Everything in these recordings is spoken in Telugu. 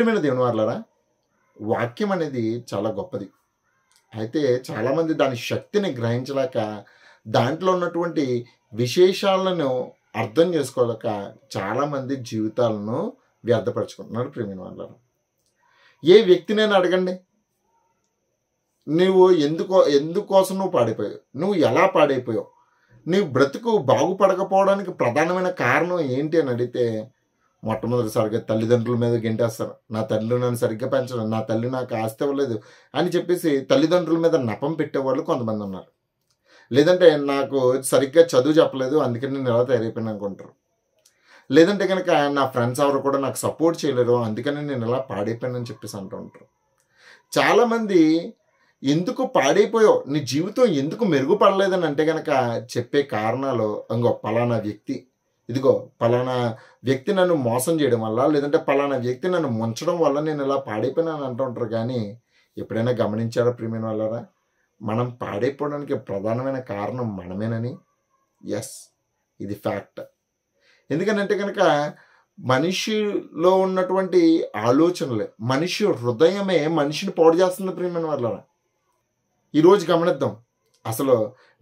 ప్రియమైన దేవుని వారలారా, వాక్యం అనేది చాలా గొప్పది. అయితే చాలామంది దాని శక్తిని గ్రహించలేక, దాంట్లో ఉన్నటువంటి విశేషాలను అర్థం చేసుకోలేక చాలామంది జీవితాలను వ్యర్థపరుచుకుంటున్నారు. ప్రియమైన వారలారా, ఏ వ్యక్తినైనా అడగండి, నువ్వు ఎందుకోసం నువ్వు పాడైపోయావు, నువ్వు ఎలా పాడైపోయావు, నీ బ్రతుకు బాగుపడకపోవడానికి ప్రధానమైన కారణం ఏంటి అని అడిగితే మొట్టమొదటిసారిగా తల్లిదండ్రుల మీద గెంటేస్తారు. నా తల్లి నన్ను సరిగ్గా పెంచడం, నా తల్లి నాకు ఆస్తి ఇవ్వలేదు అని చెప్పేసి తల్లిదండ్రుల మీద నెపం పెట్టేవాళ్ళు కొంతమంది ఉన్నారు. లేదంటే నాకు సరిగ్గా చదువు చెప్పలేదు, అందుకని నేను ఎలా తయారైపోయాను అనుకుంటారు. లేదంటే కనుక నా ఫ్రెండ్స్ ఎవరు కూడా నాకు సపోర్ట్ చేయలేరు, అందుకని నేను ఎలా పాడైపోయానని చెప్పేసి అంటూ ఉంటారు. చాలామంది ఎందుకు పాడైపోయావు, నీ జీవితం ఎందుకు మెరుగుపడలేదని అంటే కనుక చెప్పే కారణాలు పలానా వ్యక్తి, ఇదిగో పలానా వ్యక్తి నన్ను మోసం చేయడం వల్ల, లేదంటే పలానా వ్యక్తి నన్ను ముంచడం వల్ల నేను ఇలా పాడైపోయినాను అంటూ ఉంటారు. కానీ ఎప్పుడైనా గమనించారా ప్రియమైన వాళ్ళారా, మనం పాడైపోవడానికి ప్రధానమైన కారణం మనమేనని? ఎస్, ఇది ఫ్యాక్ట్. ఎందుకనంటే కనుక మనిషిలో ఉన్నటువంటి ఆలోచనలే, మనిషి హృదయమే మనిషిని పాడు చేస్తుంది. ప్రియమైన వాళ్ళారా, ఈరోజు గమనిద్దాం, అసలు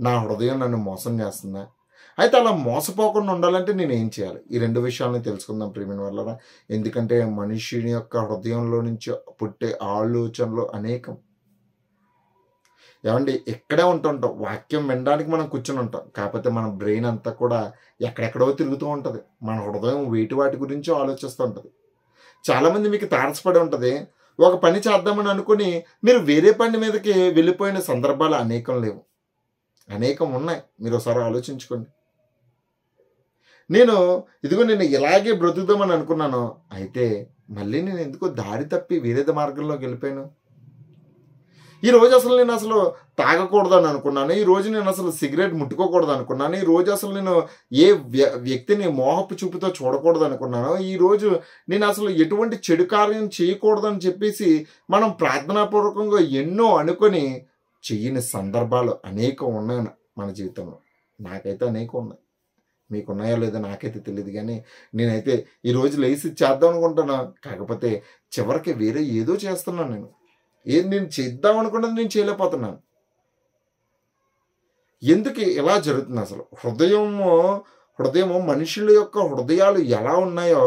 నా హృదయం నన్ను మోసం చేస్తుందా? అయితే అలా మోసపోకుండా ఉండాలంటే నేను ఏం చేయాలి? ఈ రెండు విషయాలను తెలుసుకుందాం ప్రియమైన వాళ్ళారా. ఎందుకంటే మనిషిని యొక్క హృదయంలో నుంచి పుట్టే ఆలోచనలు అనేకం. ఏమండి, ఇక్కడే ఉంటుంటాం, వాక్యం వినడానికి మనం కూర్చొని ఉంటాం, కాకపోతే మన బ్రెయిన్ అంతా కూడా ఎక్కడెక్కడో తిరుగుతూ ఉంటుంది. మన హృదయం వాటి గురించి ఆలోచిస్తూ ఉంటుంది. చాలామంది మీకు తారసపడి ఉంటుంది, ఒక పని చేద్దామని అనుకుని మీరు వేరే పని మీదకి వెళ్ళిపోయిన సందర్భాలు అనేకం లేవు, అనేకం ఉన్నాయి. మీరు ఒకసారి ఆలోచించుకోండి. నేను ఇలాగే బ్రతుకుదామని అనుకున్నాను, అయితే మళ్ళీ నేను ఎందుకో దారి తప్పి వేరే మార్గంలోకి వెళ్ళిపోయాను. ఈరోజు నేను అసలు తాగకూడదని అనుకున్నాను, ఈరోజు నేను అసలు సిగరెట్ ముట్టుకోకూడదు అనుకున్నాను, ఈరోజు అసలు నేను ఏ వ్యక్తిని మోహపు చూపుతో చూడకూడదు అనుకున్నాను, ఈరోజు నేను అసలు ఎటువంటి చెడు కార్యం చేయకూడదని చెప్పేసి మనం ప్రార్థనాపూర్వకంగా ఎన్నో అనుకొని చెయ్యని సందర్భాలు అనేకం ఉన్నాయి మన జీవితంలో. నాకైతే అనేకం ఉన్నాయి, మీకున్నాయో లేదో నాకైతే తెలియదు. కానీ నేనైతే ఈరోజు లేచి చేద్దాం అనుకుంటున్నా, కాకపోతే చివరికి వేరే ఏదో చేస్తున్నాను. నేను చేద్దాం అనుకున్నది నేను చేయలేకపోతున్నాను. ఎందుకు ఇలా జరుగుతుంది? అసలు హృదయము మనుషుల యొక్క హృదయాలు ఎలా ఉన్నాయో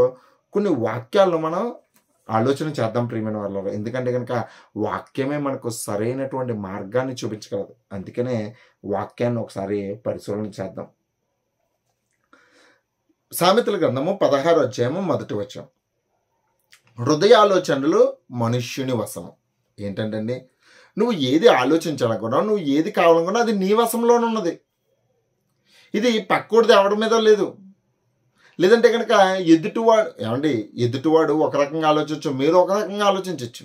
కొన్ని వాక్యాలను మనం ఆలోచన చేద్దాం ప్రియమైన వాళ్ళ. ఎందుకంటే కనుక వాక్యమే మనకు సరైనటువంటి మార్గాన్ని చూపించగలదు. అందుకనే వాక్యాన్ని ఒకసారి పరిశీలన చేద్దాం. సామెతల గ్రంథము 16వ అధ్యాయము 1వ వచనం, హృదయ ఆలోచనలు మనుష్యుని వశము. ఏంటంటే నువ్వు ఏది ఆలోచించాలనుకున్నావు, నువ్వు ఏది కావాలనుకున్నా అది నీ వశంలోనే ఉన్నది. ఇది పక్కోడిది ఎవరి మీద లేదు. లేదంటే కనుక ఎదుటివాడు ఒక రకంగా ఆలోచించచ్చు, మీరు ఒక రకంగా ఆలోచించవచ్చు.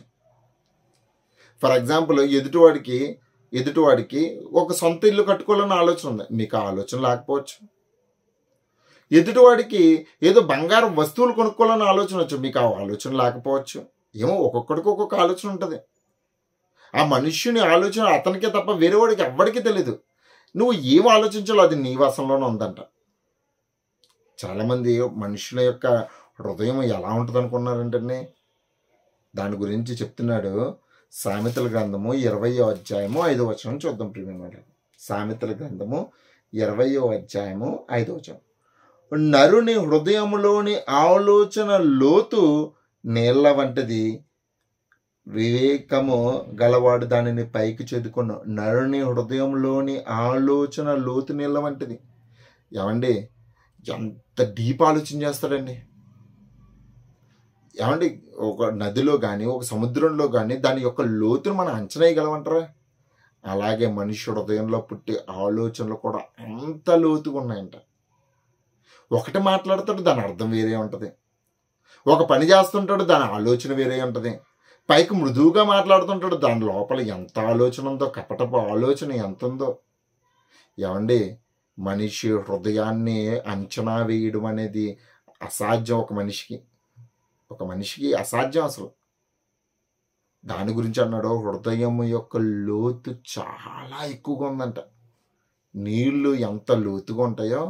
ఫర్ ఎగ్జాంపుల్, ఎదుటివాడికి ఒక సొంత ఇల్లు కట్టుకోవాలన్న ఆలోచన ఉంది, మీకు ఆ ఆలోచన లేకపోవచ్చు. ఎదుటివాడికి ఏదో బంగారం వస్తువులు కొనుక్కోవాలన్న ఆలోచన వచ్చు, మీకు ఆ ఆలోచన లేకపోవచ్చు. ఏమో ఒక్కొక్కడికి ఒక్కొక్క ఆలోచన ఉంటుంది. ఆ మనుష్యుని ఆలోచన అతనికే తప్ప వేరే వాడికి ఎవ్వడికి తెలియదు. నువ్వు ఏం ఆలోచించాలో అది నీ వశంలోనే ఉందంట. చాలామంది మనుషుల యొక్క హృదయం ఎలా ఉంటుంది అనుకున్నారంటే దాని గురించి చెప్తున్నాడు. సామెతల గ్రంథము 20వ అధ్యాయము 5వ వచనం చూద్దాం ప్రియమైన. సామెతల గ్రంథము 20వ అధ్యాయము 5వ వచనం, నరుని హృదయములోని ఆలోచన లోతు నీళ్ల వంటిది, వివేకము గలవాడు దానిని పైకి చెదుకున్న. నరుని హృదయంలోని ఆలోచన లోతు నీళ్ల వంటిది. ఏమండి, ఎంత డీప్ ఆలోచన చేస్తాడండి. ఏమండి, ఒక నదిలో కానీ ఒక సముద్రంలో కానీ దాని యొక్క లోతును మనం అంచనా వేయగలమంటారా? అలాగే మనిషి హృదయంలో పుట్టే ఆలోచనలు కూడా అంత లోతుగా ఉన్నాయంట. ఒకటి మాట్లాడతాడు, దాని అర్థం వేరే ఉంటుంది. ఒక పని చేస్తుంటాడు, దాని ఆలోచన వేరే ఉంటుంది. పైకి మృదువుగా మాట్లాడుతుంటాడు, దాని లోపల ఎంత ఆలోచన ఉందో, కపటపు ఆలోచన ఎంత ఉందో. ఏమండి, మనిషి హృదయాన్ని అంచనా వేయడం అనేది అసాధ్యం. ఒక మనిషికి అసాధ్యం అసలు. దాని గురించి అన్నాడు, హృదయం యొక్క లోతు చాలా ఎక్కువగా ఉందంట. నీళ్లు ఎంత లోతుగా ఉంటాయో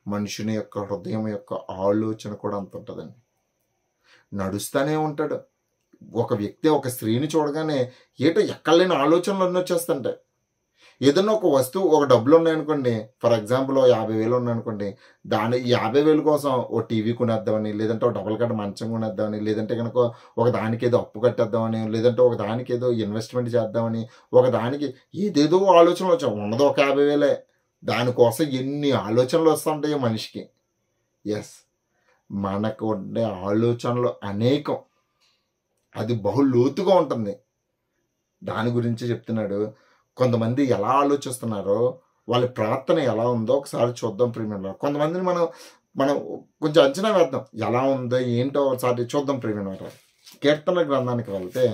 మనుషుని యొక్క హృదయం యొక్క ఆలోచన కూడా అంత ఉంటుందండి. నడుస్తూనే ఉంటాడు, ఒక వ్యక్తి ఒక స్త్రీని చూడగానే ఏటో ఎక్కడలేని ఆలోచనలు అన్నీ వచ్చేస్తుంటాయి. ఏదైనా ఒక వస్తువు ఒక డబ్బులు ఉన్నాయనుకోండి, ఫర్ ఎగ్జాంపుల్ 50,000 ఉన్నాయనుకోండి, దాని 50,000 కోసం ఓ టీవీ కొనేద్దామని, లేదంటే ఒక డబల్ కట్ట మంచం కొనేద్దామని, లేదంటే కనుక ఒక దానికి ఏదో అప్పు కట్టేద్దామని, లేదంటే ఒక దానికి ఏదో ఇన్వెస్ట్మెంట్ చేద్దామని, ఒక దానికి ఏదేదో ఆలోచనలు వచ్చాయి. ఉన్నది ఒక 50,000. దానికోసం ఎన్ని ఆలోచనలు వస్తుంటాయో మనిషికి. ఎస్, మనకు ఉండే ఆలోచనలు అనేకం, అది బహు లోతుగా ఉంటుంది. దాని గురించి చెప్తున్నాడు. కొంతమంది ఎలా ఆలోచిస్తున్నారో, వాళ్ళ ప్రార్థన ఎలా ఉందో ఒకసారి చూద్దాం ప్రియమైన. కొంతమందిని మనం మనం కొంచెం అంచనా వేద్దాం, ఎలా ఉందో ఏంటో ఒకసారి చూద్దాం ప్రియమైన. కీర్తనల గ్రంథానికి వెళ్తే,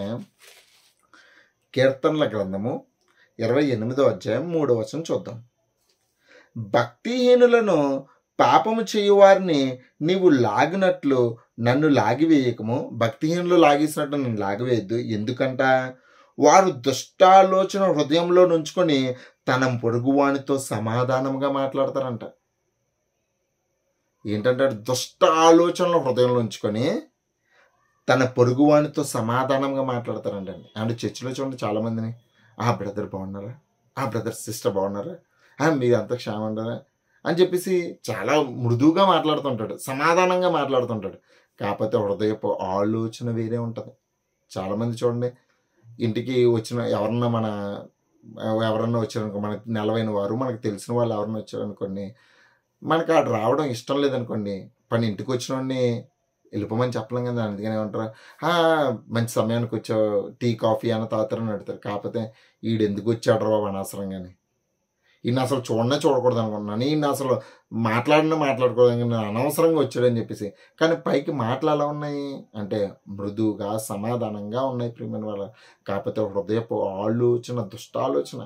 కీర్తనల గ్రంథము 28వ అధ్యాయం 3వ వచనం చూద్దాం. భక్తిహీనులను పాపము చేయువారిని నీవు లాగినట్లు నన్ను లాగివేయకము. భక్తిహీనులు లాగేసినట్టు నన్ను లాగివేయద్దు. ఎందుకంట వారు దుష్టాలోచన హృదయంలో నుంచుకొని తన పొరుగువానితో సమాధానంగా మాట్లాడతారంట. ఏంటంటే దుష్ట ఆలోచనలు హృదయంలో ఉంచుకొని తన పొరుగువానితో సమాధానంగా మాట్లాడతారంటండి. అంటే చర్చిలో చూడండి చాలామందిని, ఆ బ్రదర్ బాగున్నారా, ఆ బ్రదర్ సిస్టర్ బాగున్నారా, మీరు అంత క్షేమంటారా అని చెప్పేసి చాలా మృదువుగా మాట్లాడుతుంటాడు, సమాధానంగా మాట్లాడుతుంటాడు. కాకపోతే హృదయపు ఆలోచన వేరే ఉంటుంది. చాలామంది చూడండి, ఇంటికి వచ్చిన ఎవరన్నా వచ్చారనుకో, మనకి నెలవైన వారు, మనకు తెలిసిన వాళ్ళు ఎవరన్నా వచ్చారనుకోండి, మనకు ఆడు రావడం ఇష్టం లేదనుకోండి, ఇంటికి వచ్చిన వాడిని వెళ్ళిపోమని చెప్పలేం కదా. అందుకని ఏమంటారు, మంచి సమయానికి వచ్చావు, టీ కాఫీ అన్న తాగుతారని అడుగుతారు. కాకపోతే ఈడు ఎందుకు వచ్చాడు రా బాబు అనవసరంగాని, ఈయన అసలు చూడకూడదు అనుకుంటున్నాను, ఈయన అసలు మాట్లాడకూడదు, నేను అనవసరంగా వచ్చాడని చెప్పేసి. కానీ పైకి మాటలు ఎలా ఉన్నాయి అంటే మృదువుగా సమాధానంగా ఉన్నాయి ప్రియమైన వాళ్ళ. కాకపోతే హృదయపు ఆలోచన దుష్టాలోచన.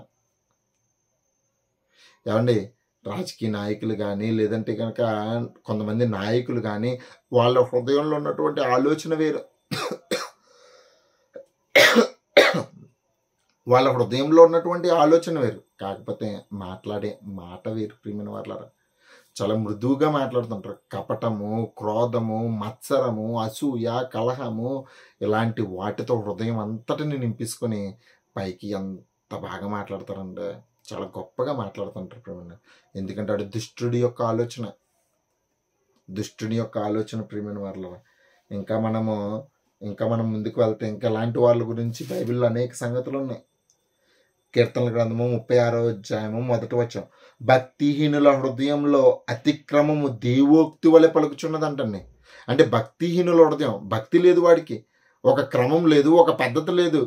ఏమండి, రాజకీయ నాయకులు కానీ, లేదంటే కనుక కొంతమంది నాయకులు కానీ, వాళ్ళ హృదయంలో ఉన్నటువంటి ఆలోచన వేరు, వాళ్ళ హృదయంలో ఉన్నటువంటి ఆలోచన వేరు. కాకపోతే మాట్లాడే మాట వేరు ప్రియమైన వాళ్ళారా. చాలా మృదువుగా మాట్లాడుతుంటారు. కపటము, క్రోధము, మత్సరము, అసూయ, కలహము ఇలాంటి వాటితో హృదయం అంతటిని నింపించుకొని పైకి ఎంత బాగా మాట్లాడతారంటే చాలా గొప్పగా మాట్లాడుతుంటారు ప్రియమైన. ఎందుకంటే అది దుష్టుడి యొక్క ఆలోచన ప్రియమైన వాళ్ళ. ఇంకా మనం ముందుకు వెళ్తే ఇంకా ఇలాంటి వాళ్ళ గురించి బైబిల్లో అనేక సంగతులు ఉన్నాయి. కీర్తనల గ్రంథము 36వ అధ్యాయము 1వ వచనం. భక్తిహీనుల హృదయంలో అతిక్రమము దేవోక్తి వలె పలుకుచున్నదంటండి. అంటే భక్తిహీనుల హృదయం, భక్తి లేదు వాడికి, ఒక క్రమం లేదు, ఒక పద్ధతి లేదు,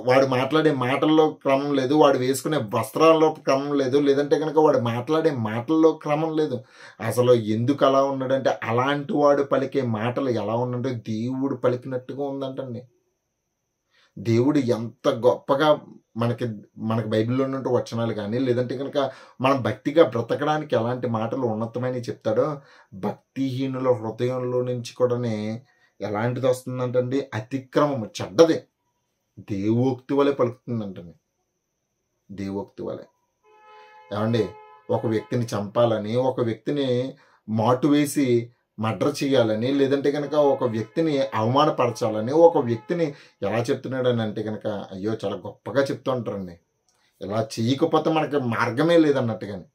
వాడు మాట్లాడే మాటల్లో క్రమం లేదు, వాడు వేసుకునే వస్త్రాల్లో క్రమం లేదు, లేదంటే కనుక వాడు మాట్లాడే మాటల్లో క్రమం లేదు. అసలు ఎందుకు అలా ఉన్నాడంటే అలాంటి వాడు పలికే మాటలు ఎలా ఉన్నంటే దేవుడు పలికినట్టుగా ఉందంటండి. దేవుడు ఎంత గొప్పగా మనకి బైబిల్లో ఉన్నట్టు వచనాలు కానీ, లేదంటే కనుక మనం భక్తిగా బ్రతకడానికి ఎలాంటి మాటలు ఉన్నతమైనవి చెప్తాడో, భక్తిహీనుల హృదయంలో నుంచి కూడానే ఎలాంటిది వస్తుందంటండి, అతిక్రమము, చెడ్డది దేవోక్తి వలె పలుకుతుందంటండి. దేవోక్తి వలె. ఏమండి, ఒక వ్యక్తిని చంపాలని, ఒక వ్యక్తిని మాటు వేసి మర్డర్ చేయాలని, లేదంటే కనుక ఒక వ్యక్తిని అవమానపరచాలని, ఒక వ్యక్తిని ఎలా చెప్తున్నాడని అంటే కనుక అయ్యో చాలా గొప్పగా చెప్తూ ఉంటారండి. ఇలా చేయకపోతే మనకి మార్గమే లేదన్నట్టుగాని.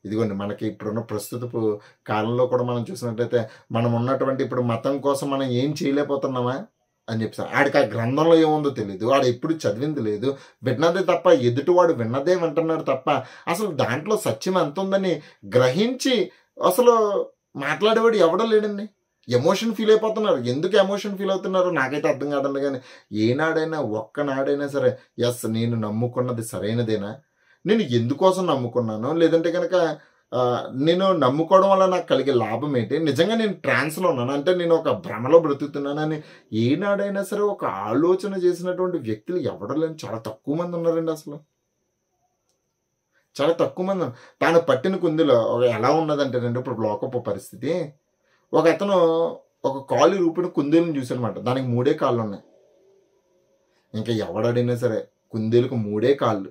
ఇదిగోండి, మనకి ఇప్పుడున్న ప్రస్తుతపు కాలంలో కూడా మనం చూసినట్లయితే మనం ఉన్నటువంటి ఇప్పుడు మతం కోసం మనం ఏం చేయలేకపోతున్నామా అని చెప్పి, ఆడికి ఆ గ్రంథంలో ఏముందో తెలియదు, ఆడు ఎప్పుడు చదివింది లేదు, విన్నదే తప్ప, ఎదుటివాడు విన్నదే వింటున్నాడు తప్ప అసలు దాంట్లో సత్యం ఎంత ఉందని గ్రహించి అసలు మాట్లాడేవాడు ఎవడో లేడండి. ఎమోషన్ ఫీల్ అయిపోతున్నారు. ఎందుకు ఎమోషన్ ఫీల్ అవుతున్నారో నాకైతే అర్థం కాదండి. కానీ ఏనాడైనా ఒక్కనాడైనా సరే ఎస్ నేను నమ్ముకున్నది సరైనదేనా, నేను ఎందుకోసం నమ్ముకున్నాను, లేదంటే కనుక నేను నమ్ముకోవడం వల్ల నాకు కలిగే లాభం ఏంటి, నిజంగా నేను ట్రాన్స్లో ఉన్నాను అంటే నేను ఒక భ్రమలో బ్రతుకుతున్నానని ఏనాడైనా సరే ఒక ఆలోచన చేసినటువంటి వ్యక్తులు ఎవడో లేని చాలా తక్కువ మంది ఉన్నారండి. అసలు చాలా తక్కువ మంది. తాను పట్టిన కుందిలో ఎలా ఉన్నదంటేనండి, ఇప్పుడు లోకపు పరిస్థితి, ఒక అతను ఒక కాలు రూపిన కుందేలుని చూసానమాట. దానికి 3 కాళ్ళు ఉన్నాయి. ఇంకా ఎవడడినా సరే కుందేలుకు 3 కాళ్ళు,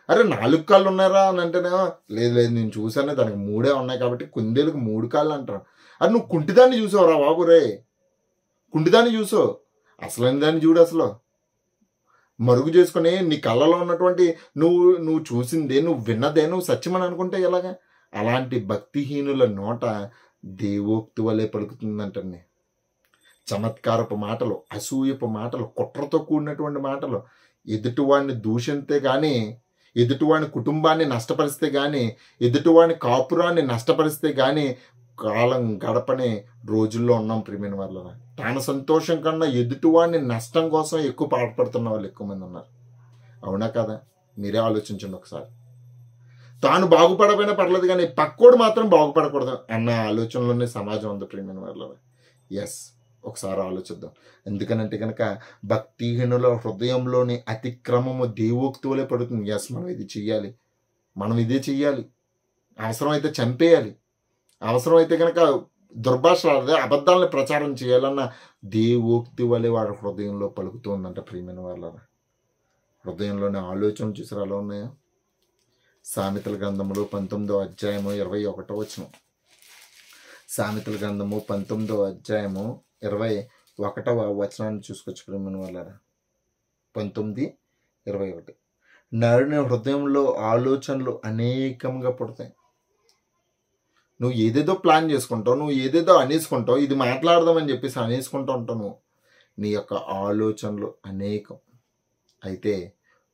అరే 4 కాళ్ళు ఉన్నారా అని అంటేనేమో లేదు నేను చూసాను దానికి 3 ఉన్నాయి కాబట్టి కుందేలుకు 3 కాళ్ళు అంటారు. అది నువ్వు కుంటిదాన్ని చూసావురా బాబు రే, కుంటిదాన్ని చూసో, అసలైన దాన్ని చూడు. అసలు మరుగు చేసుకుని నీ కళ్ళలో ఉన్నటువంటి నువ్వు చూసిందే, నువ్వు విన్నదే నువ్వు సత్యమని అనుకుంటే ఎలాగా? అలాంటి భక్తిహీనుల నోట దేవోక్తి వలె పలుకుతుందంటండి. చమత్కారపు మాటలు, అసూయపు మాటలు, కుట్రతో కూడినటువంటి మాటలు, ఎదుటివాడిని దూషిస్తే కానీ, ఎదుటివాడిని కుటుంబాన్ని నష్టపరిస్తే కానీ, ఎదుటివాడిని కాపురాన్ని నష్టపరిస్తే కానీ కాలం గడపని రోజుల్లో ఉన్నాం ప్రియమైన వాళ్ళ. తన సంతోషం కన్నా ఎదుటివాడిని నష్టం కోసం ఎక్కువ పాటుపడుతున్న వాళ్ళు ఎక్కువ మంది ఉన్నారు. అవునా కదా? మీరే ఆలోచించండి ఒకసారి. తాను బాగుపడపోయినా పర్లేదు కానీ పక్కోడు మాత్రం బాగుపడకూడదు అన్న ఆలోచనలోనే సమాజం ఉంది ప్రియమైన వాళ్ళ. ఎస్, ఒకసారి ఆలోచిద్దాం. ఎందుకనంటే కనుక భక్తిహీనుల హృదయంలోని అతిక్రమము దేవోక్తి వలె పడుతుంది. ఎస్, మనం ఇదే చెయ్యాలి, అవసరమైతే చంపేయాలి, అవసరమైతే కనుక దుర్భాషలాడదే అబద్ధాలను ప్రచారం చేయాలన్న దేవోక్తి వలె వాడి హృదయంలో పలుకుతూ ఉందంట ప్రియమైన వాళ్ళ. హృదయంలోని ఆలోచనలు చూసారు అలా ఉన్నాయో? సామెతల గ్రంథములు 19వ అధ్యాయము 21వ వచనం. సామెతల గ్రంథము 19వ అధ్యాయము 21వ వచనాన్ని చూసుకొచ్చి ప్రియమైన వాళ్ళ. 19:21. నరుని హృదయంలో ఆలోచనలు అనేకంగా పుడతాయి. నువ్వు ఏదేదో ప్లాన్ చేసుకుంటావు, నువ్వు ఏదేదో అనేసుకుంటావు, ఇది మాట్లాడదామని చెప్పేసి అనేసుకుంటూ ఉంటావు. నువ్వు నీ యొక్క ఆలోచనలు అనేకం. అయితే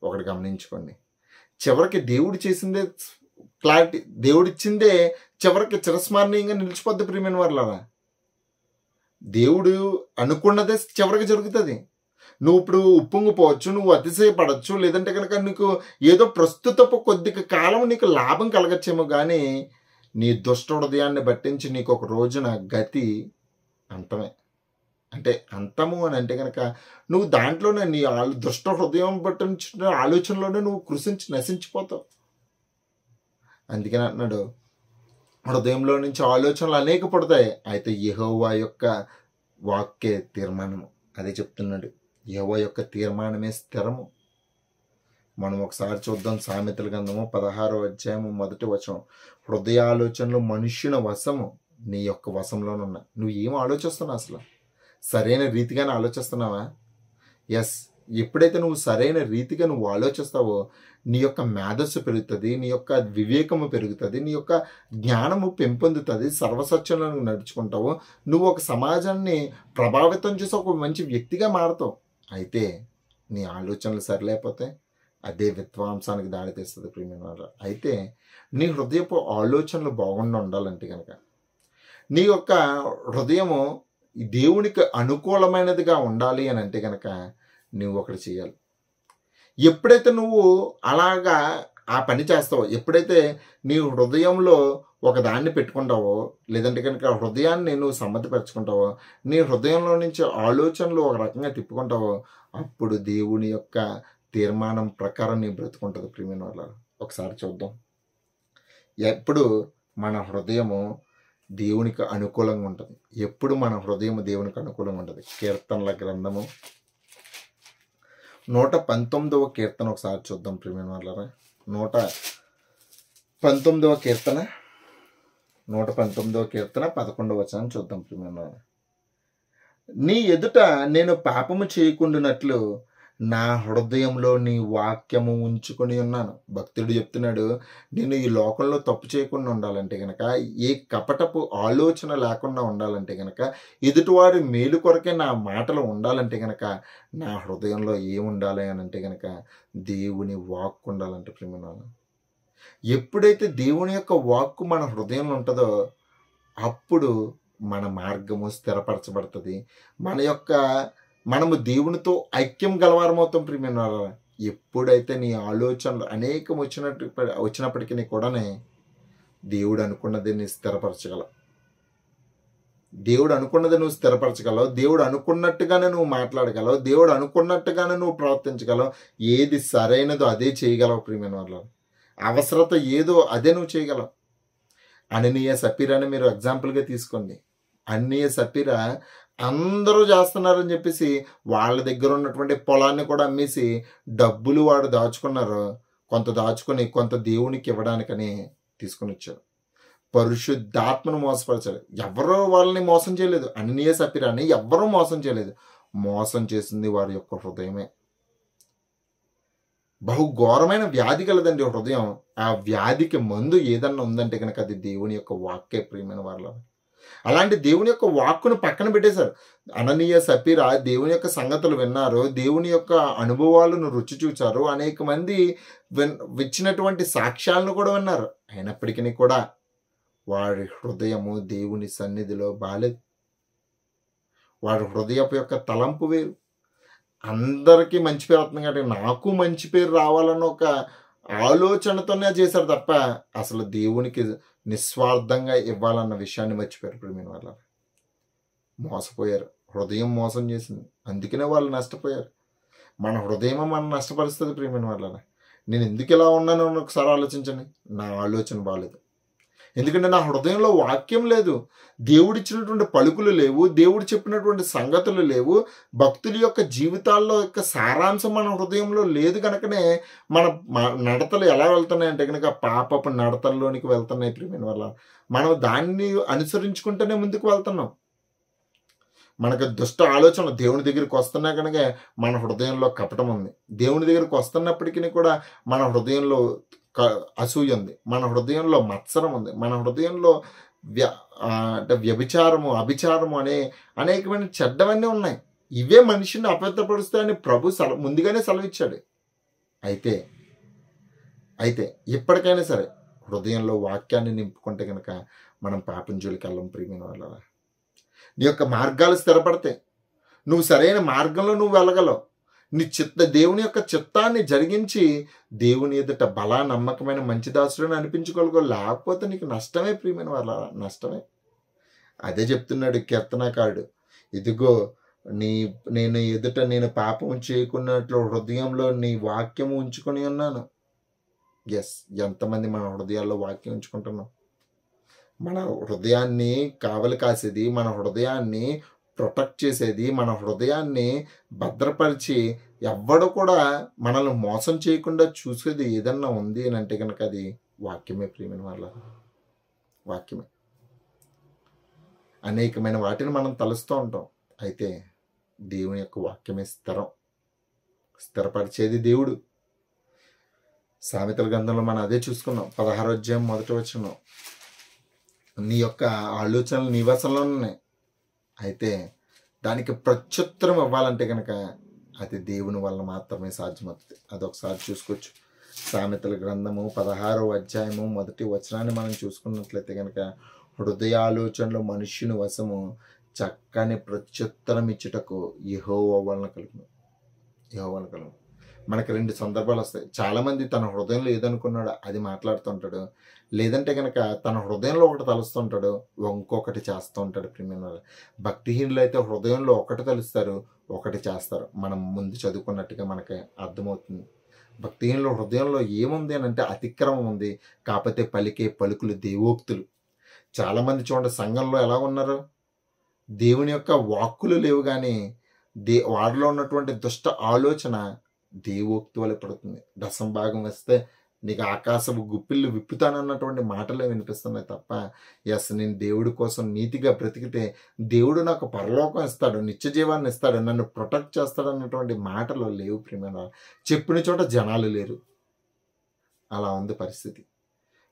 ఒకటి గమనించుకోండి, చివరికి దేవుడు చేసిందే క్లారిటీ, దేవుడిచ్చిందే చివరికి చిరస్మరణీయంగా నిలిచిపోద్ది ప్రియమైన వాళ్ళరా. దేవుడు అనుకున్నదే చివరికి జరుగుతుంది. నువ్వు ఇప్పుడు ఉప్పొంగిపోవచ్చు, నువ్వు అతిశయపడచ్చు, లేదంటే కనుక నీకు ఏదో ప్రస్తుతపు కొద్దిగా కాలం నీకు లాభం కలగచ్చేమో, కానీ నీ దుష్ట హృదయాన్ని బట్టించి నీకు ఒక రోజున గతి అంతమే. అంటే అంతము అని అంటే కనుక నువ్వు దాంట్లోనే నీ దుష్ట హృదయం పట్టించిన ఆలోచనలోనే నువ్వు నశించిపోతావు. అందుకని అంటున్నాడు, హృదయంలో నుంచి ఆలోచనలు అనేక పడతాయి, అయితే యెహోవా యొక్క వాక్యే తీర్మానము. అదే చెప్తున్నాడు, యెహోవా యొక్క తీర్మానమే స్థిరము. మనం ఒకసారి చూద్దాం. సామెతల గ్రంథము 16వ అధ్యాయము 1వ వచనం. హృదయాలోచనలు మనుష్యుని వశము, నీ యొక్క వశంలోనున్నా. నువ్వు ఏం ఆలోచిస్తున్నావు? అసలు సరైన రీతిగానే ఆలోచిస్తున్నావా? ఎస్, ఎప్పుడైతే నువ్వు సరైన రీతిగా నువ్వు ఆలోచిస్తావో నీ యొక్క మేధస్సు పెరుగుతుంది, నీ యొక్క వివేకము పెరుగుతుంది, నీ యొక్క జ్ఞానము పెంపొందుతుంది, సర్వసత్యంలో నువ్వు నడుచుకుంటావు, నువ్వు ఒక సమాజాన్ని ప్రభావితం చేసి ఒక మంచి వ్యక్తిగా మారుతావు. అయితే నీ ఆలోచనలు సరిలేకపోతే అదే విధ్వంసానికి దారితీస్తుంది ప్రియమైన వాళ్ళ. అయితే నీ హృదయపు ఆలోచనలు బాగుండి ఉండాలంటే కనుక, నీ యొక్క హృదయము దేవునికి అనుకూలమైనదిగా ఉండాలి అని అంటే కనుక నువ్వు ఒకటి చేయాలి. ఎప్పుడైతే నువ్వు అలాగా ఆ పని చేస్తావో, ఎప్పుడైతే నీ హృదయంలో ఒక దాన్ని పెట్టుకుంటావో, లేదంటే కనుక హృదయాన్ని నువ్వు సమ్మతిపరుచుకుంటావో, నీ హృదయంలో నుంచి ఆలోచనలు ఒక రకంగా తిప్పుకుంటావో, అప్పుడు దేవుని యొక్క తీర్మానం ప్రకారం నీ బ్రతుకుంటుంది ప్రియమైన వాళ్ళ. ఒకసారి చూద్దాం. ఎప్పుడు మన హృదయము దేవునికి అనుకూలంగా ఉంటుంది, ఎప్పుడు మన హృదయం దేవునికి అనుకూలంగా ఉంటుంది. కీర్తనల గ్రంథము 119వ కీర్తన ఒకసారి చూద్దాం ప్రియమైన వాళ్ళారా. 119వ కీర్తన 11వ వచనం చూద్దాం ప్రియమైన వాళ్ళారా. నీ ఎదుట నేను పాపము చేయకుండానట్లు నా హృదయంలో నీ వాక్యము ఉంచుకొని ఉన్నాను. భక్తుడు చెప్తున్నాడు, నేను ఈ లోకంలో తప్పు చేయకుండా ఉండాలంటే కనుక, ఏ కపటపు ఆలోచన లేకుండా ఉండాలంటే కనుక, ఎదుటివారి మేలు కొరకే నా మాటలు ఉండాలంటే కనుక నా హృదయంలో ఏముండాలి అని అంటే కనుక దేవుని వాక్కు ఉండాలంటే ప్రియమైన. ఎప్పుడైతే దేవుని యొక్క వాక్కు మన హృదయంలో ఉంటుందో అప్పుడు మన మార్గము స్థిరపరచబడుతుంది, మనము దేవునితో ఐక్యం గలవారమవుతాం ప్రియమైన. ఎప్పుడైతే నీ ఆలోచనలు అనేకం వచ్చినప్పటికీ కూడానే దేవుడు అనుకున్నది నీ స్థిరపరచగలవు, దేవుడు అనుకున్నది నువ్వు స్థిరపరచగలవు, దేవుడు అనుకున్నట్టుగానే నువ్వు మాట్లాడగలవు, దేవుడు అనుకున్నట్టుగానే నువ్వు ప్రవర్తించగలవు. ఏది సరైనదో అదే చేయగలవు ప్రియమైన వాళ్ళు. అవసరత ఏదో అదే నువ్వు చేయగలవు. అననీయ సపీరాని మీరు ఎగ్జాంపుల్గా తీసుకోండి. అననీయ సపీరా అందరూ చేస్తున్నారని చెప్పేసి వాళ్ళ దగ్గర ఉన్నటువంటి పొలాన్ని కూడా అమ్మేసి డబ్బులు వాడు దాచుకున్నారు, కొంత దాచుకొని కొంత దేవునికి ఇవ్వడానికని తీసుకుని వచ్చారు. పరిశుద్ధాత్మను మోసపరచాలి. ఎవరో వాళ్ళని మోసం చేయలేదు. అననీయ సఫీరాని ఎవ్వరూ మోసం చేయలేదు. మోసం చేసింది వారి యొక్క హృదయమే. బహుఘోరమైన వ్యాధి కలదండి హృదయం. ఆ వ్యాధికి మందు ఏదన్నా ఉందంటే కనుక అది దేవుని యొక్క వాక్కే ప్రియమైన వాళ్ళ. అలాంటి దేవుని యొక్క వాక్కును పక్కన పెట్టేశారు. అననీయ సఫీరా దేవుని యొక్క సంగతులు విన్నారు, దేవుని యొక్క అనుభవాలను రుచి చూచారు, అనేక మంది ఇచ్చినటువంటి సాక్ష్యాలను కూడా విన్నారు. అయినప్పటికీ కూడా వారి హృదయము దేవుని సన్నిధిలో బాలేదు. వారి హృదయపు యొక్క తలంపు వేరు. అందరికీ మంచి పేరు వస్తుంది కాబట్టి నాకు మంచి పేరు రావాలన్న ఒక ఆలోచనతోనే చేశారు తప్ప అసలు దేవునికి నిస్వార్థంగా ఇవ్వాలన్న విషయాన్ని మర్చిపోయారు. ప్రియమైన వాళ్ళ మోసపోయారు. హృదయం మోసం చేసింది. అందుకనే వాళ్ళు నష్టపోయారు. మన హృదయం మనం నష్టపరుస్తుంది. ప్రియమైన వాళ్ళ నేను ఎందుకు ఇలా ఉన్నానో ఒకసారి ఆలోచించండి. నా ఆలోచన బాలేదు. ఎందుకంటే నా హృదయంలో వాక్యం లేదు, దేవుడిచ్చినటువంటి పలుకులు లేవు, దేవుడు చెప్పినటువంటి సంగతులు లేవు, భక్తుల యొక్క జీవితాల్లో యొక్క సారాంశం మన హృదయంలో లేదు. కనుకనే మన నడతలు ఎలా వెళ్తున్నాయి అంటే కనుక పాపపు నడతల్లోనికి వెళ్తున్నాయి. ప్రియమైన వల్ల మనం దాన్ని అనుసరించుకుంటూనే ముందుకు వెళ్తున్నాం. మనకు దుష్ట ఆలోచన దేవుని దగ్గరికి వస్తున్నా కనుక మన హృదయంలో కపటం ఉంది. దేవుని దగ్గరికి వస్తున్నప్పటికీ కూడా మన హృదయంలో అసూయ ఉంది, మన హృదయంలో మత్సరం ఉంది, మన హృదయంలో అంటే వ్యభిచారము, అభిచారము అనే అనేకమైన చెడ్డవన్నీ ఉన్నాయి. ఇవే మనిషిని అపవిత్రపరుస్తాయని ప్రభు ముందుగానే సెలవిచ్చాడు. అయితే ఇప్పటికైనా సరే హృదయంలో వాక్యాన్ని నింపుకుంటే కనుక మనం పాపం జోలికి వెళ్ళం. ప్రియమైన వాళ్ళ నీ యొక్క మార్గాలు స్థిరపడతాయి. నువ్వు సరైన మార్గంలో నువ్వు వెళ్ళగలవు. నీ దేవుని యొక్క చిత్తాన్ని జరిగించి దేవుని ఎదుట బలా నమ్మకమైన మంచి దాసులను అనిపించుకోగలగో. లేకపోతే నీకు నష్టమే. ప్రియమైన వాళ్ళ నష్టమే. అదే చెప్తున్నాడు కీర్తనకారుడు. ఇదిగో నేను ఎదుట నేను పాపం చేయకున్నట్లు హృదయంలో నీ వాక్యము ఉంచుకొని ఉన్నాను. ఎస్, ఎంతమంది మన హృదయాల్లో వాక్యం ఉంచుకుంటున్నాం? మన హృదయాన్ని కావలి కాసేది, మన హృదయాన్ని ప్రొటెక్ట్ చేసేది, మన హృదయాన్ని భద్రపరిచి ఎవ్వడు కూడా మనల్ని మోసం చేయకుండా చూసేది ఏదన్నా ఉంది అని అంటే కనుక అది వాక్యమే. ప్రియమైన వాళ్ళ వాక్యమే. అనేకమైన వాటిని మనం తలుస్తూ ఉంటాం. అయితే దేవుని యొక్క వాక్యమే స్థిరపరిచేది దేవుడు. సామెతల గ్రంథంలో మనం అదే చూసుకున్నాం. 16వ అధ్యాయం 1వ వచనం, నీ యొక్క ఆలోచనలు నీ వశంలో ఉన్నాయి. అయితే దానికి ప్రత్యుత్తరం ఇవ్వాలంటే కనుక అది దేవుని వల్ల మాత్రమే సాధ్యమవుతుంది. అదొకసారి చూసుకోవచ్చు. సామెతల గ్రంథము 16వ అధ్యాయము 1వ వచనాన్ని మనం చూసుకున్నట్లయితే కనుక హృదయాలోచనలు మనుష్యుని వశము, చక్కని ప్రత్యుత్తరం ఇచ్చుటకు యెహోవా వలన కలుగును. మనకి 2 సందర్భాలు వస్తాయి. చాలామంది తన హృదయంలో ఏదనుకున్నాడో అది మాట్లాడుతుంటాడు, లేదంటే కనుక తన హృదయంలో ఒకటి తలుస్తుంటాడు, ఇంకొకటి చేస్తూ ఉంటాడు. ప్రియమైన భక్తిహీనులు అయితే హృదయంలో ఒకటి తలుస్తారు, ఒకటి చేస్తారు. మనం ముందు చదువుకున్నట్టుగా మనకి అర్థమవుతుంది. భక్తిహీనుల హృదయంలో ఏముంది అని అంటే అతిక్రమం ఉంది, కాకపోతే పలికే పలుకులు దేవోక్తులు. చాలామంది చూడండి సంఘంలో ఎలా ఉన్నారు, దేవుని యొక్క వాక్కులు లేవు కానీ వారిలో ఉన్నటువంటి దుష్ట ఆలోచన దేవోక్తి వల్ల పడుతుంది. దశం భాగం వస్తే నీకు ఆకాశపు గుప్పిళ్ళు విప్పుతానన్నటువంటి మాటలే వినిపిస్తున్నాయి తప్ప ఎస్ నేను దేవుడి కోసం నీతిగా బ్రతికితే దేవుడు నాకు పరలోకం ఇస్తాడు, నిత్య జీవాన్ని ఇస్తాడు, నన్ను ప్రొటెక్ట్ చేస్తాడు అన్నటువంటి మాటలు లేవు. ప్రియమైన చెప్పిన చోట జనాలు లేరు. అలా ఉంది పరిస్థితి.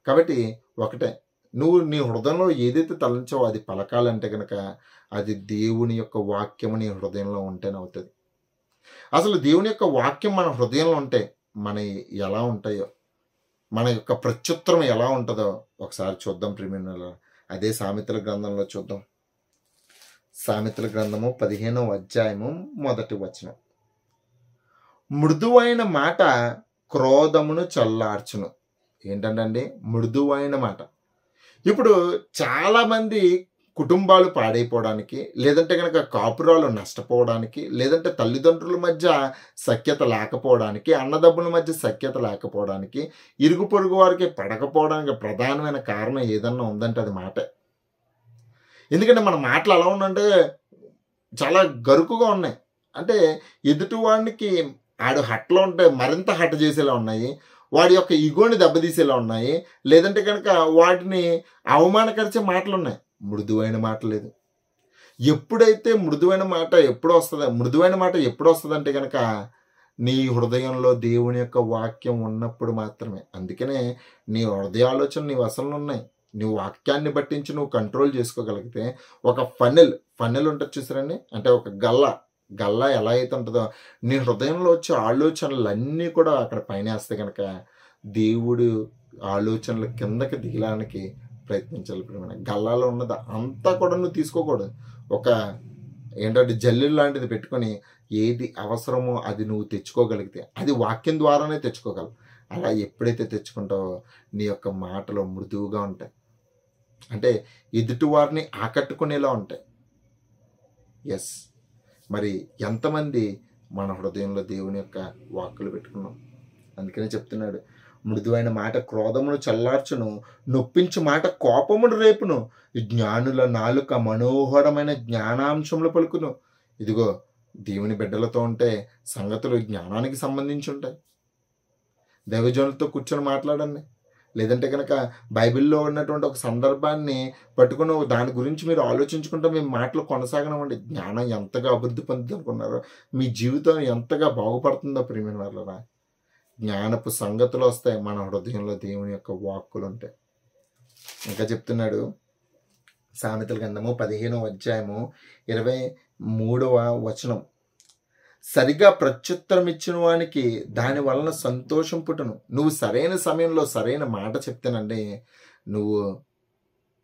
కాబట్టి ఒకటే, నువ్వు నీ హృదయంలో ఏదైతే తలంచావో అది పలకాలంటే కనుక అది దేవుని యొక్క వాక్యము నీ హృదయంలో ఉంటేనే అవుతుంది. అసలు దేవుని యొక్క వాక్యం మన హృదయంలో ఉంటే మన ఎలా ఉంటాయో, మన యొక్క ప్రత్యుత్తరం ఎలా ఉంటుందో ఒకసారి చూద్దాం. ప్రియమైన అదే సామెతల గ్రంథంలో చూద్దాం. సామెతల గ్రంథము 15వ అధ్యాయము 1వ వచనం, మృదువైన మాట క్రోధమును చల్లార్చును. ఏంటంటే మృదువైన మాట. ఇప్పుడు చాలామంది కుటుంబాలు పాడైపోవడానికి, లేదంటే కనుక కాపురాలు నష్టపోవడానికి, లేదంటే తల్లిదండ్రుల మధ్య సఖ్యత లేకపోవడానికి, అన్నదమ్ముల మధ్య సఖ్యత లేకపోవడానికి, ఇరుగు పొరుగు వారికి పడకపోవడానికి ప్రధానమైన కారణం ఏదన్నా ఉందంటే అది మాటే. ఎందుకంటే మన మాటలు ఎలా ఉందంటే చాలా గరుకుగా ఉన్నాయి. అంటే ఎదుటివాడికి ఆడు హట్లో ఉంటే మరింత హట్ చేసేలా ఉన్నాయి, వాడి యొక్క ఈగోని దెబ్బతీసేలా ఉన్నాయి, లేదంటే కనుక వాటిని అవమానకరిచే మాటలు ఉన్నాయి. మృదువైన మాట లేదు. ఎప్పుడైతే మృదువైన మాట ఎప్పుడు వస్తుందంటే కనుక నీ హృదయంలో దేవుని యొక్క వాక్యం ఉన్నప్పుడు మాత్రమే. అందుకనే నీ హృదయ ఆలోచన నీ వశంలో ఉన్నాయి. నువ్వు వాక్యాన్ని బట్టించి నువ్వు కంట్రోల్ చేసుకోగలిగితే, ఒక ఫన్నెల్ ఉంటుంది చూసారండి, అంటే ఒక గల్ల ఎలా అయితే ఉంటుందో నీ హృదయంలో వచ్చే ఆలోచనలన్నీ కూడా అక్కడ పైన వేస్తే కనుక దేవుడు ఆలోచనలు కిందకి దిగడానికి ప్రయత్నించాలి. గల్లాలో ఉన్నది అంతా కూడా నువ్వు తీసుకోకూడదు. ఒక ఏంటంటే జల్లెలు లాంటిది పెట్టుకొని ఏది అవసరమో అది నువ్వు తెచ్చుకోగలిగితే, అది వాక్యం ద్వారానే తెచ్చుకోగలవు. అలా ఎప్పుడైతే తెచ్చుకుంటావో నీ యొక్క మాటలు మృదువుగా ఉంటాయి, అంటే ఎదుటివారిని ఆకట్టుకునేలా ఉంటాయి. ఎస్, మరి ఎంతమంది మన హృదయంలో దేవుని యొక్క వాక్కులు పెట్టుకున్నాం? అందుకనే చెప్తున్నాడు, మృదువైన మాట క్రోధమును చల్లార్చును, నొప్పించు మాట కోపమును రేపును, జ్ఞానుల నాలుక మనోహరమైన జ్ఞానాంశములు పలుకును. ఇదిగో దేవుని బిడ్డలతో ఉంటే సంగతులు జ్ఞానానికి సంబంధించి ఉంటాయి. దైవజనులతో కూర్చొని మాట్లాడండి, లేదంటే కనుక బైబిల్లో ఉన్నటువంటి ఒక సందర్భాన్ని పట్టుకుని దాని గురించి మీరు ఆలోచించుకుంటూ మీ మాటలు కొనసాగనివ్వండి. జ్ఞానం ఎంతగా అభివృద్ధి పొందుతుంది అనుకున్నారో, మీ జీవితం ఎంతగా బాగుపడుతుందో ప్రియమైన వాళ్ళరా. జ్ఞానపు సంగతులు వస్తాయి మన హృదయంలో దేవుని యొక్క వాక్కులు ఉంటాయి. ఇంకా చెప్తున్నాడు, సామెతల గ్రంథము 15వ అధ్యాయము 23వ వచనం, సరిగా ప్రత్యుత్తరం ఇచ్చిన వానికి దాని వలన సంతోషం పుట్టును. నువ్వు సరైన సమయంలో సరైన మాట చెప్తేనండి నువ్వు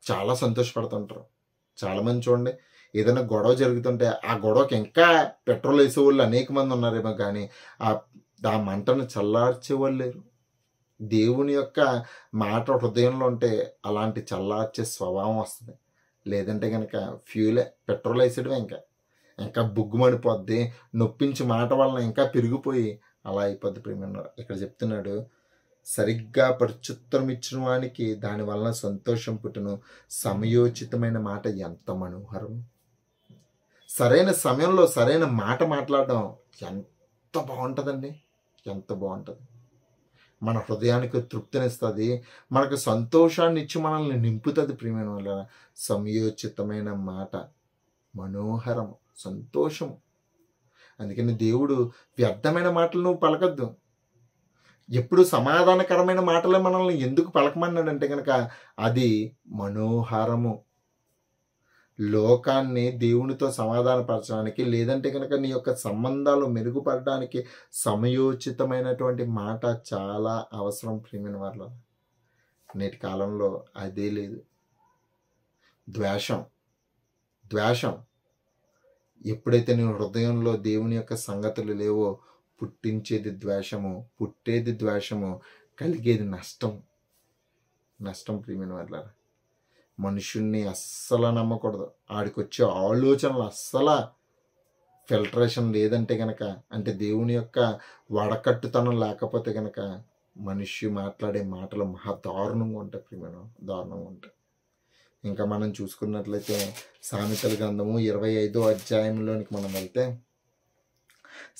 చాలా సంతోషపడుతుంటారు. చాలామంది చూడండి, ఏదైనా గొడవ జరుగుతుంటే ఆ గొడవకి ఇంకా పెట్రోల్ వేసే వాళ్ళు అనేక మంది ఉన్నారేమో, కానీ ఆ మంటను చల్లార్చే వాళ్ళు లేరు. దేవుని యొక్క మాట హృదయంలో ఉంటే అలాంటి చల్లార్చే స్వభావం వస్తుంది. లేదంటే కనుక పెట్రోల్ వేసేయడమే, ఇంకా బుగ్గుమడిపోద్ది. నొప్పించి మాట వలన ఇంకా పెరిగిపోయి అలా అయిపోద్ది. ప్రేమ ఇక్కడ చెప్తున్నాడు, సరిగ్గా ప్రత్యుత్తరం ఇచ్చిన వానికి దాని వలన సంతోషం పుట్టును, సమయోచితమైన మాట ఎంత మనోహరం. సరైన సమయంలో సరైన మాట మాట్లాడడం ఎంత బాగుంటుందండి, ఎంత బాగుంటుంది. మన హృదయానికి తృప్తినిస్తుంది, మనకు సంతోషాన్ని ఇచ్చి మనల్ని నింపుతుంది. ప్రియమైన వాళ్ళ సమయోచితమైన మాట మనోహరం, సంతోషం. అందుకని దేవుడు వ్యర్థమైన మాటలు నువ్వు పలకద్దు. ఎప్పుడు సమాధానకరమైన మాటలే మనల్ని ఎందుకు పలకమన్నాడంటే కనుక అది మనోహరము. లోకాన్ని దేవునితో సమాధానపరచడానికి, లేదంటే కనుక నీ యొక్క సంబంధాలు మెరుగుపడడానికి సమయోచితమైనటువంటి మాట చాలా అవసరం. ప్రియమైన వాళ్ళ నేటి కాలంలో అదే లేదు. ద్వేషం ఎప్పుడైతే నీ హృదయంలో దేవుని యొక్క సంగతులు లేవో, పుట్టించేది ద్వేషము, పుట్టేది ద్వేషము, కలిగేది నష్టం. ప్రియమైన వాళ్ళ మనుషుల్ని అస్సలు నమ్మకూడదు. ఆడికి వచ్చే ఆలోచనలు అస్సలు ఫిల్టరేషన్ లేదంటే కనుక, అంటే దేవుని యొక్క వడకట్టుతనం లేకపోతే కనుక మనిషి మాట్లాడే మాటలు మహా దారుణంగా ఉంటాయి. ప్రియమైన దారుణంగా ఉంటాయి. ఇంకా మనం చూసుకున్నట్లయితే సామెతల గ్రంథము 25వ అధ్యాయంలోనికి మనం వెళ్తే,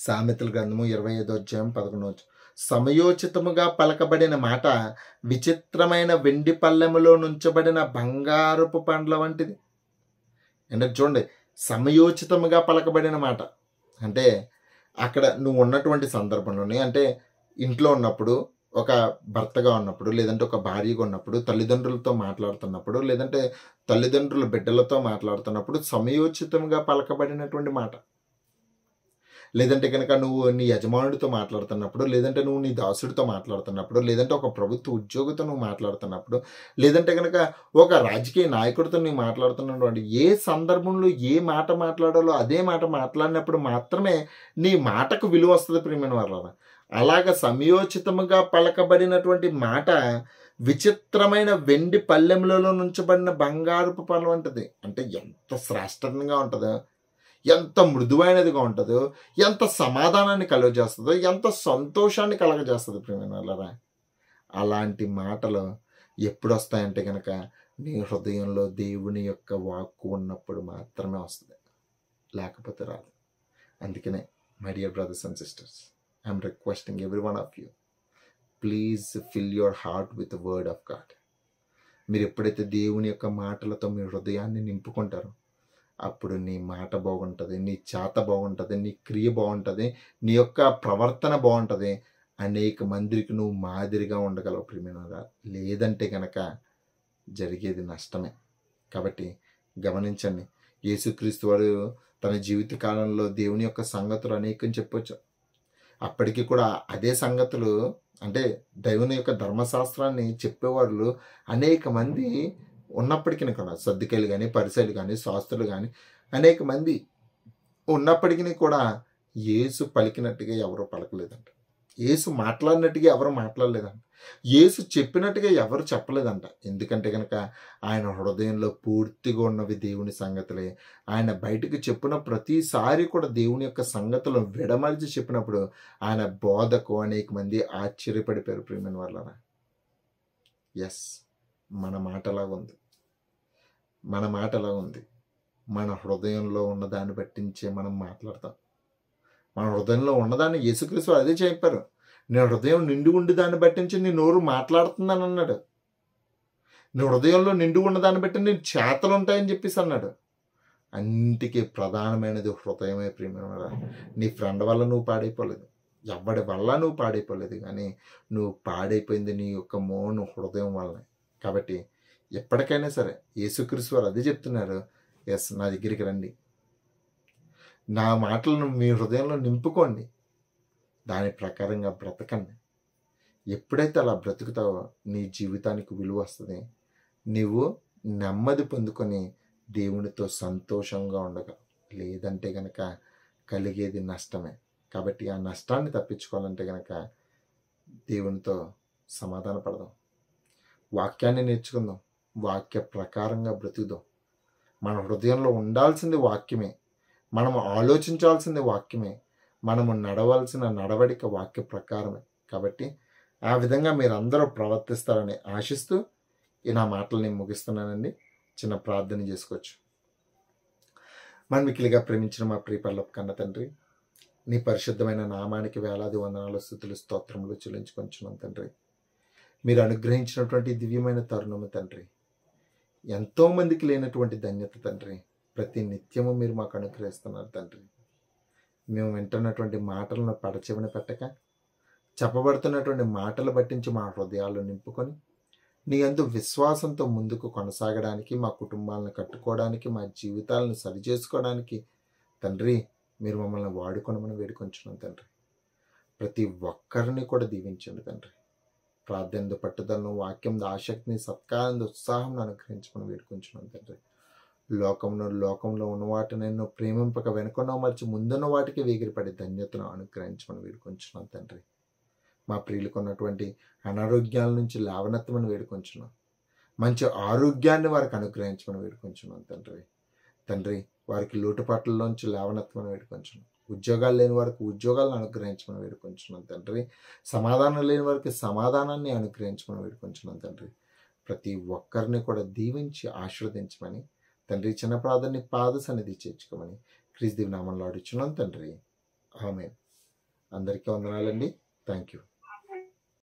సామెతల గ్రంథము 25వ అధ్యాయం 11వ, సమయోచితముగా పలకబడిన మాట విచిత్రమైన వెండి పల్లెములో నుంచబడిన బంగారపు పండ్ల వంటిది. అంటే చూడండి, సమయోచితముగా పలకబడిన మాట అంటే అక్కడ నువ్వు ఉన్నటువంటి సందర్భంలోనే, అంటే ఇంట్లో ఉన్నప్పుడు, ఒక భర్తగా ఉన్నప్పుడు, లేదంటే ఒక భార్యగా ఉన్నప్పుడు, తల్లిదండ్రులతో మాట్లాడుతున్నప్పుడు, లేదంటే తల్లిదండ్రుల బిడ్డలతో మాట్లాడుతున్నప్పుడు సమయోచితంగా పలకబడినటువంటి మాట. లేదంటే కనుక నువ్వు నీ యజమానుడితో మాట్లాడుతున్నప్పుడు, లేదంటే నువ్వు నీ దాసుడితో మాట్లాడుతున్నప్పుడు, లేదంటే ఒక ప్రభుత్వ ఉద్యోగితో నువ్వు మాట్లాడుతున్నప్పుడు, లేదంటే కనుక ఒక రాజకీయ నాయకుడితో నువ్వు మాట్లాడుతున్నటువంటి ఏ సందర్భంలో ఏ మాట మాట్లాడాలో అదే మాట మాట్లాడినప్పుడు మాత్రమే నీ మాటకు విలువ వస్తుంది. ప్రియమైన వాళ్ళ అలాగ సమయోచితముగా పలకబడినటువంటి మాట విచిత్రమైన వెండి పల్లెములలో నుంచబడిన బంగారపు పళ్ళ వంటిది. అంటే ఎంత శ్రేష్టంగా ఉంటుందో, ఎంత మృదువైనదిగా ఉంటుందో, ఎంత సమాధానాన్ని కలుగజేస్తుందో, ఎంత సంతోషాన్ని కలగజేస్తుంది. ప్రియమైన వాళ్ళరా, అలాంటి మాటలు ఎప్పుడు వస్తాయంటే కనుక నీ హృదయంలో దేవుని యొక్క వాక్కు ఉన్నప్పుడు మాత్రమే వస్తుంది, లేకపోతే రాదు. అందుకనే my dear brothers and sisters, I'm requesting every one of you, please fill your heart with word of God. మీరు ఎప్పుడైతే దేవుని యొక్క మాటలతో మీ హృదయాన్ని నింపుకుంటారో అప్పుడు నీ మాట బాగుంటుంది, నీ చేత బాగుంటుంది, నీ క్రియ బాగుంటుంది, నీ యొక్క ప్రవర్తన బాగుంటుంది. అనేక మందికి నువ్వు మాదిరిగా ఉండగలవు ప్రియమైనవారా. లేదంటే కనుక జరిగేది నష్టమే. కాబట్టి గమనించండి, యేసుక్రీస్తు వారు తన జీవిత కాలంలో దేవుని యొక్క సంగతులు అనేకం చెప్పొచ్చు. అప్పటికి కూడా అదే సంగతులు అంటే దేవుని యొక్క ధర్మశాస్త్రాన్ని చెప్పేవాళ్ళు అనేక మంది ఉన్నప్పటికీ కూడా, సద్దుకైలు కానీ, పరిసయ్యులు కానీ, శాస్త్రులు కానీ అనేక మంది ఉన్నప్పటికీ కూడా యేసు పలికినట్టుగా ఎవరు పలకలేదంట. యేసు మాట్లాడినట్టుగా ఎవరు మాట్లాడలేదంట. యేసు చెప్పినట్టుగా ఎవరు చెప్పలేదంట. ఎందుకంటే కనుక ఆయన హృదయంలో పూర్తిగా ఉన్నవి దేవుని సంగతులే. ఆయన బయటకు చెప్పిన ప్రతిసారి కూడా దేవుని యొక్క సంగతులు విడమరిచి చెప్పినప్పుడు ఆయన బోధకు అనేక మంది ఆశ్చర్యపడిపోయారు ప్రియమైన వాళ్ళరా. ఎస్, మన మాట ఎలా ఉంది, మన మాట ఎలా ఉంది, మన హృదయంలో ఉన్నదాన్ని బట్టించే మనం మాట్లాడతాం. మన హృదయంలో ఉన్నదాన్ని యేసుక్రీస్తు అదే చెప్పారు. నీ హృదయం నిండి ఉండి దాన్ని బట్టించి నీ నోరు మాట్లాడుతుందని అన్నాడు. నీ హృదయంలో నిండి ఉన్న దాన్ని బట్టి నీ చేతలు ఉంటాయని చెప్పేసి అన్నాడు. అన్నిటికీ ప్రధానమైనది హృదయమే ప్రియమైన. నీ ఫ్రెండ్ వల్ల నువ్వు పాడైపోలేదు, ఎవడి వల్ల నువ్వు పాడైపోలేదు, కానీ నువ్వు పాడైపోయింది నీ యొక్క మౌన హృదయం వల్లనే. కాబట్టి ఎప్పటికైనా సరే యేసుక్రీస్తు వారు అదే చెప్తున్నారు. ఎస్, నా దగ్గరికి రండి, నా మాటలను మీ హృదయంలో నింపుకోండి, దాని ప్రకారంగా బ్రతకండి. ఎప్పుడైతే అలా బ్రతుకుతావో నీ జీవితానికి విలువ వస్తుంది. నీవు నెమ్మది పొందుకొని దేవునితో సంతోషంగా ఉండగలవు. లేదంటే కనుక కలిగేది నష్టమే. కాబట్టి ఆ నష్టాన్ని తప్పించుకోవాలంటే కనుక దేవునితో సమాధాన పడదాం, వాక్యాన్ని నేర్చుకుందాం, వాక్య ప్రకారంగా బ్రతుకుదాం. మన హృదయంలో ఉండాల్సింది వాక్యమే, మనము ఆలోచించాల్సింది వాక్యమే, మనము నడవాల్సిన నడవడిక వాక్య ప్రకారమే. కాబట్టి ఆ విధంగా మీరందరూ ప్రవర్తిస్తారని ఆశిస్తూ నా మాటలు నేను ముగిస్తున్నానండి. చిన్న ప్రార్థన చేసుకోవచ్చు. మన మిక్కిలిగా ప్రేమించిన మా ప్రియ పరలోక కన్న తండ్రి, నీ పరిశుద్ధమైన నామానికి వేలాది వందనాలు, స్తుతులు, స్తోత్రములు చెల్లించుకొంచున్నాం తండ్రి. మీరు అనుగ్రహించినటువంటి దివ్యమైన తరుణము తండ్రి, ఎంతోమందికి లేనటువంటి ధన్యత తండ్రి, ప్రతి నిత్యము మీరు మాకు అనుగ్రహిస్తున్నారు తండ్రి. మేము వింటున్నటువంటి మాటలను పడచెవిన పెట్టక, చెప్పబడుతున్నటువంటి మాటలు పట్టించి మా హృదయాలు నింపుకొని నీ యందు విశ్వాసంతో ముందుకు కొనసాగడానికి, మా కుటుంబాలను కట్టుకోవడానికి, మా జీవితాలను సరిచేసుకోవడానికి తండ్రి మీరు మమ్మల్ని వాడుకొనమని వేడుకొంచున్నాం తండ్రి. ప్రతి ఒక్కరిని కూడా దీవించండి తండ్రి. ప్రార్థన పట్టుదలను, వాక్యం ఆసక్తిని, సత్కారం ఉత్సాహం అనుగ్రహించమని వేడుకొంచున్నాం తండ్రి. లోకంలో ఉన్న వాటిని ఎన్నో ప్రేమింపక వెనుకొన్న మరిచి ముందున్న వాటికి వేగిరపడే ధన్యతను అనుగ్రహించమని వేడుకొంచున్నాం తండ్రి. మా ప్రియులకు ఉన్నటువంటి అనారోగ్యాల నుంచి లేవనెత్తమని వేడుకొంచున్నాం. మంచి ఆరోగ్యాన్ని వారికి అనుగ్రహించమని వేడుకొంచున్నాం తండ్రి. వారికి లోటుపాట్లలోంచి లేవనెత్తమని వేడుకొంచున్నాం. ఉద్యోగాలు లేని వారికి ఉద్యోగాలను అనుగ్రహించమని వేడుకొంచున్నాం తండ్రి. సమాధానం లేని వారికి సమాధానాన్ని అనుగ్రహించమని వేడుకొంచున్నాం తండ్రి. ప్రతి ఒక్కరిని కూడా దీవించి ఆశీర్వదించమని తండ్రి, చిన్న ప్రార్థనని పాద సన్నిధి చేర్చుకోమని క్రీస్తు నామంలో అడుగుచున్నాం తండ్రి. ఆమేన్. అందరికీ వందనాలండి. Thank you.